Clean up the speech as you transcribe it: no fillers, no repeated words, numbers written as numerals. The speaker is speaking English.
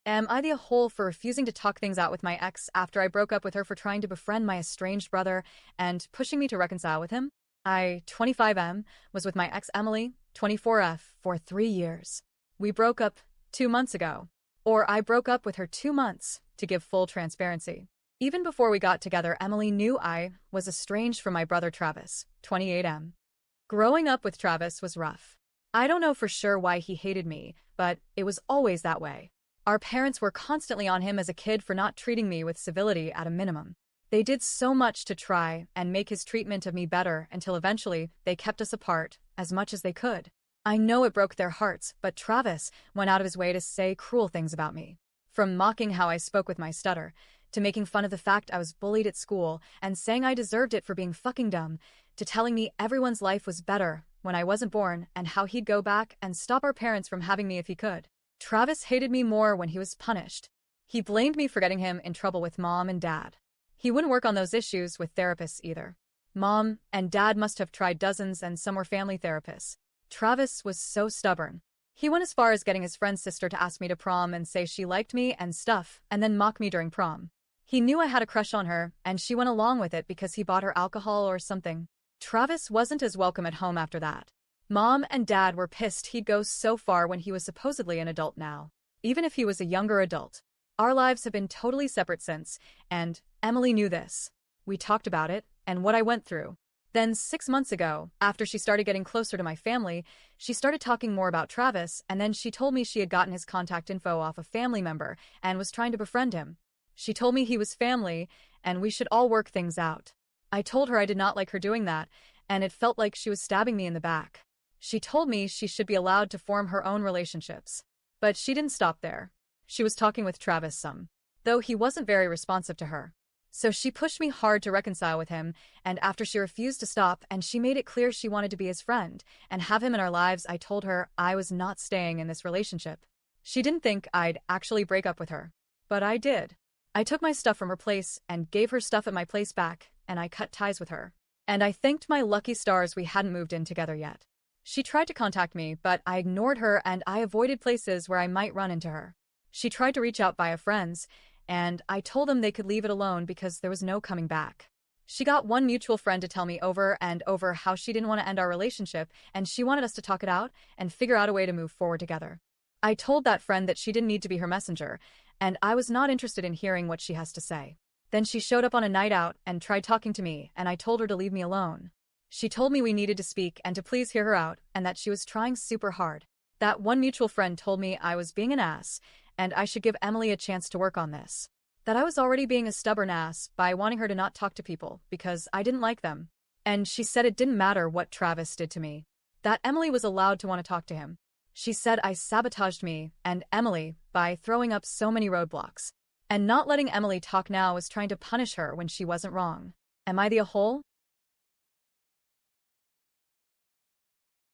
Am I the a-hole for refusing to talk things out with my ex after I broke up with her for trying to befriend my estranged brother and pushing me to reconcile with him? I, 25M, was with my ex Emily, 24F, for 3 years. We broke up 2 months ago. Or I broke up with her 2 months, to give full transparency. Even before we got together, Emily knew I was estranged from my brother Travis, 28M. Growing up with Travis was rough. I don't know for sure why he hated me, but it was always that way. Our parents were constantly on him as a kid for not treating me with civility at a minimum. They did so much to try and make his treatment of me better until eventually they kept us apart as much as they could. I know it broke their hearts, but Travis went out of his way to say cruel things about me. From mocking how I spoke with my stutter, to making fun of the fact I was bullied at school and saying I deserved it for being fucking dumb, to telling me everyone's life was better when I wasn't born and how he'd go back and stop our parents from having me if he could. Travis hated me more when he was punished. He blamed me for getting him in trouble with mom and dad. He wouldn't work on those issues with therapists either. Mom and dad must have tried dozens and some were family therapists. Travis was so stubborn. He went as far as getting his friend's sister to ask me to prom and say she liked me and stuff, and then mock me during prom. He knew I had a crush on her, and she went along with it because he bought her alcohol or something. Travis wasn't as welcome at home after that. Mom and dad were pissed he'd go so far when he was supposedly an adult now. Even if he was a younger adult. Our lives have been totally separate since, and Emily knew this. We talked about it, and what I went through. Then 6 months ago, after she started getting closer to my family, she started talking more about Travis, and then she told me she had gotten his contact info off a family member and was trying to befriend him. She told me he was family, and we should all work things out. I told her I did not like her doing that, and it felt like she was stabbing me in the back. She told me she should be allowed to form her own relationships. But she didn't stop there. She was talking with Travis some, though he wasn't very responsive to her. So she pushed me hard to reconcile with him, and after she refused to stop and she made it clear she wanted to be his friend and have him in our lives, I told her I was not staying in this relationship. She didn't think I'd actually break up with her. But I did. I took my stuff from her place and gave her stuff at my place back, and I cut ties with her. And I thanked my lucky stars we hadn't moved in together yet. She tried to contact me, but I ignored her and I avoided places where I might run into her. She tried to reach out via friends, and I told them they could leave it alone because there was no coming back. She got one mutual friend to tell me over and over how she didn't want to end our relationship and she wanted us to talk it out and figure out a way to move forward together. I told that friend that she didn't need to be her messenger, and I was not interested in hearing what she has to say. Then she showed up on a night out and tried talking to me, and I told her to leave me alone. She told me we needed to speak and to please hear her out and that she was trying super hard. That one mutual friend told me I was being an ass and I should give Emily a chance to work on this. That I was already being a stubborn ass by wanting her to not talk to people because I didn't like them. And she said it didn't matter what Travis did to me. That Emily was allowed to want to talk to him. She said I sabotaged me and Emily by throwing up so many roadblocks. And not letting Emily talk now was trying to punish her when she wasn't wrong. Am I the a-hole?